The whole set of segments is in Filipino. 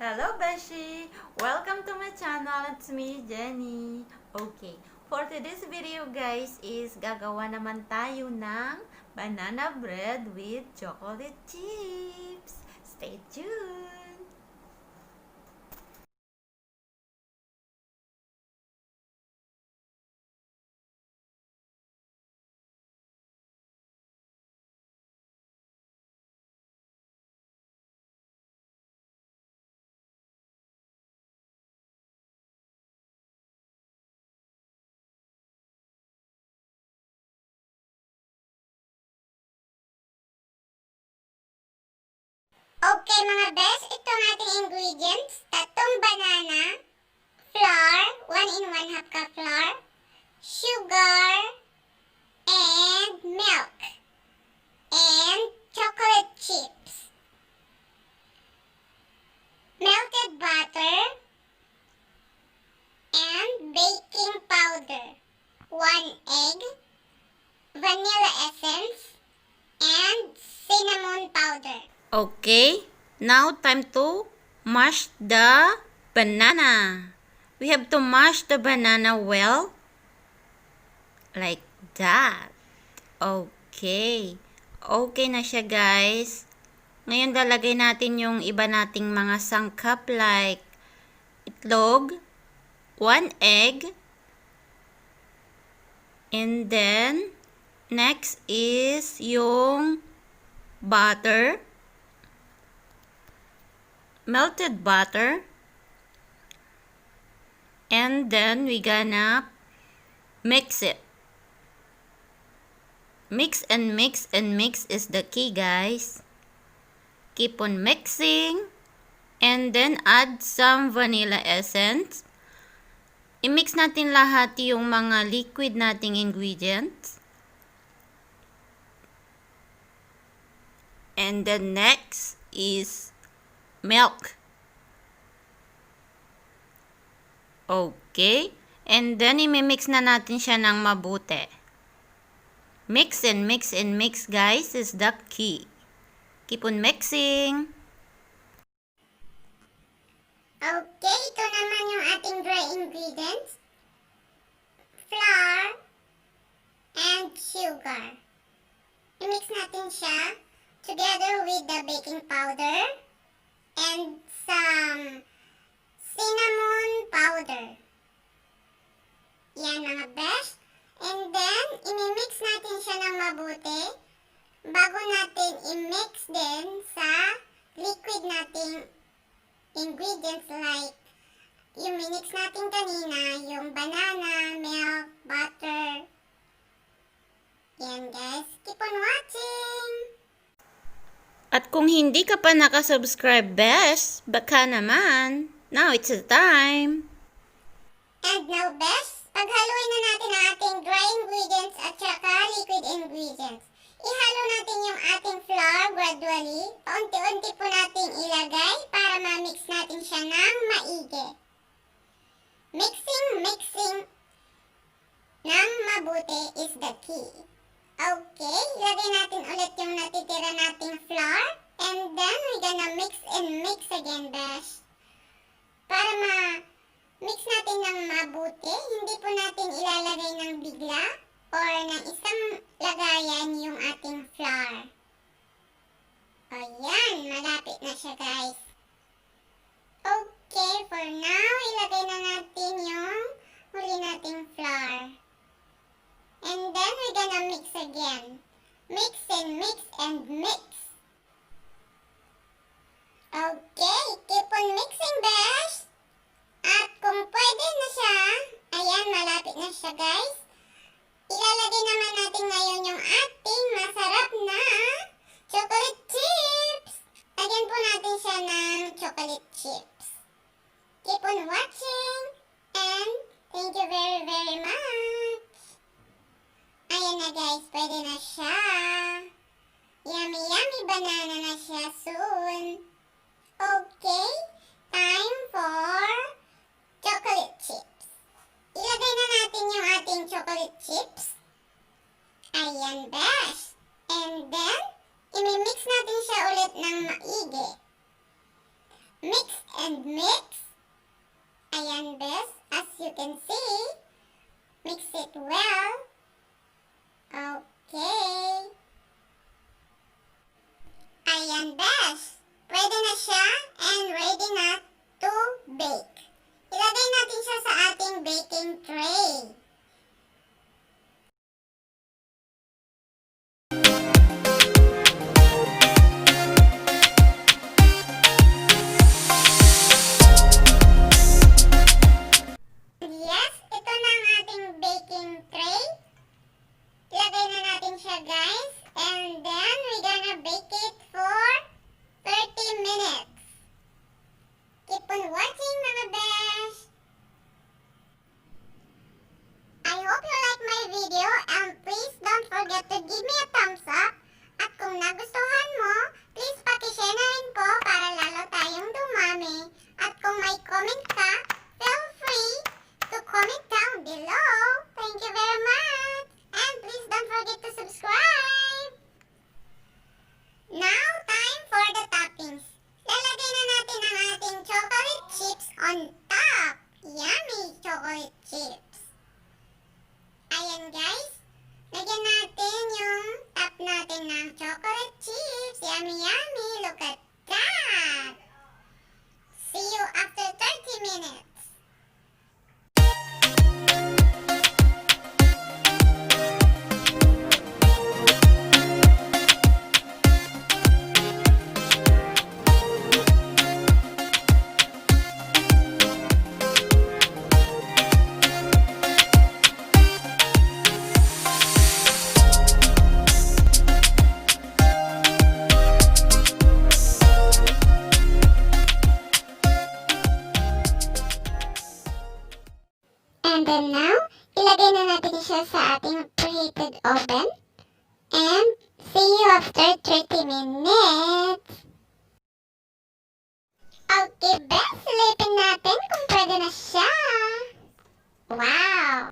Hello, Beshi! Welcome to my channel. It's me, Jenny. Okay, for today's video guys is gagawa naman tayo ng banana bread with chocolate chips. Stay tuned! Okay mga best, ito ang ating ingredients. Tatlong banana, flour, 1 in 1 half cup flour, sugar, and milk, and chocolate chips, melted butter, and baking powder, 1 egg, vanilla essence, and cinnamon powder. Okay, now time to mash the banana. We have to mash the banana well, like that. Okay. Okay na siya guys. Ngayon lalagay natin yung iba nating mga sangkap like itlog, 1 egg, and then next is yung butter, melted butter, and then we gonna mix it. Mix and mix and mix is the key guys. Keep on mixing and then add some vanilla essence. I-mix natin lahat yung mga liquid nating ingredients. And then next is milk. Okay. And then i-mix na natin siya ng mabuti. Mix and mix and mix guys is the key. Keep on mixing. Okay, ito naman yung ating dry ingredients. Flour and sugar. I-mix natin siya together with the baking powder and some cinnamon powder. Yan mga best. And then, i-mix natin siya ng mabuti bago natin i-mix din sa liquid nating ingredients like yung minix natin kanina, yung banana, milk, butter. Yan guys, keep on watching! At kung hindi ka pa nakasubscribe, best, baka naman. Now it's the time. And now best, paghaluin na natin ang ating dry ingredients at saka liquid ingredients. Ihalo natin yung ating flour gradually. Paunti-unti po natin ilagay para ma-mix natin siya ng maigi. Mixing ng mabuti is the key. Okay, ilagay natin ulit yung natitira nating flour. And then, we're gonna mix and mix again, besh. Para ma-mix natin ng mabuti, hindi po natin ilalagay ng bigla or ng isang lagayan yung ating flour. Ayan, malapit na siya guys. Okay, for now, ilagay na natin yung huli nating flour. And then, we're gonna mix again. Mix and mix and mix. Okay, keep on mixing, besh. At kung pwede na siya, ayan, malapit na siya guys. Ilalagay naman natin ngayon yung ating masarap na chocolate chips. Lagyan po natin siya ng chocolate chips. Keep on watching and thank you very very much. Ayan na guys, pwede na siya. Yummy yummy banana na siya soon. Okay, time for chocolate chips. Ilagay na natin yung ating chocolate chips. Ayan, best. And then, imi-mix natin siya ulit ng maigi. Mix and mix. Ayan, bes. As you can see, mix it well. Okay. Ayan, bes. Pwede na siya and ready na to bake. Ilagay natin siya sa ating baking tray. Yes, ito na ang ating baking tray. Ilagay na natin siya, guys. And then, we're gonna bake it for 30 minutes. Keep on watching, mga besh. I hope you like my video and please don't forget to give me a thumbs up. At kung nagustuhan mo, please pakishare na rin po para lalo tayong dumami. At kung may comment ka, feel free to comment down below. Thank you very much. And please don't forget to subscribe. Now, time for the toppings. Lalagay na natin ang ating chocolate chips on top. Yummy chocolate chips. Ayan, guys. Lagyan natin yung top natin ng chocolate chips. Yummy, yummy. Look at that. See you after 30 minutes. And then now, ilagay na natin siya sa ating preheated oven. And see you after 30 minutes. Okay, best. Silipin natin kung pwede na siya. Wow!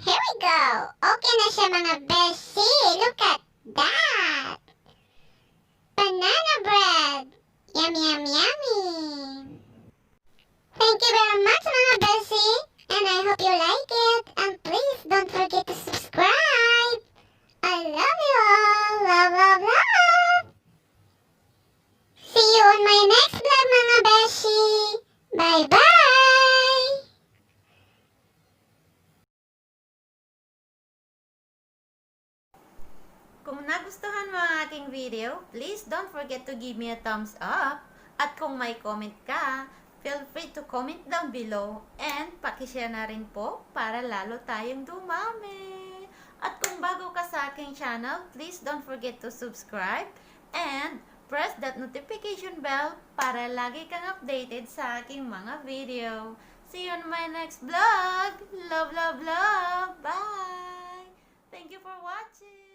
Here we go. Okay na siya, mga beshi. Look at that. Banana bread. Yummy, yummy, yummy. Thank you very much, mga beshi. And I hope you like it. And please don't forget to subscribe. I love you all. Love, love, love. See you on my next vlog, mga beshi. Bye-bye. Kung nagustuhan mo ang aking video, please don't forget to give me a thumbs up. At kung may comment ka, feel free to comment down below and pakishare na rin po para lalo tayong dumami. At kung bago ka sa aking channel, please don't forget to subscribe and press that notification bell para lagi kang updated sa aking mga video. See you on my next vlog. Love, love, love. Bye. Thank you for watching.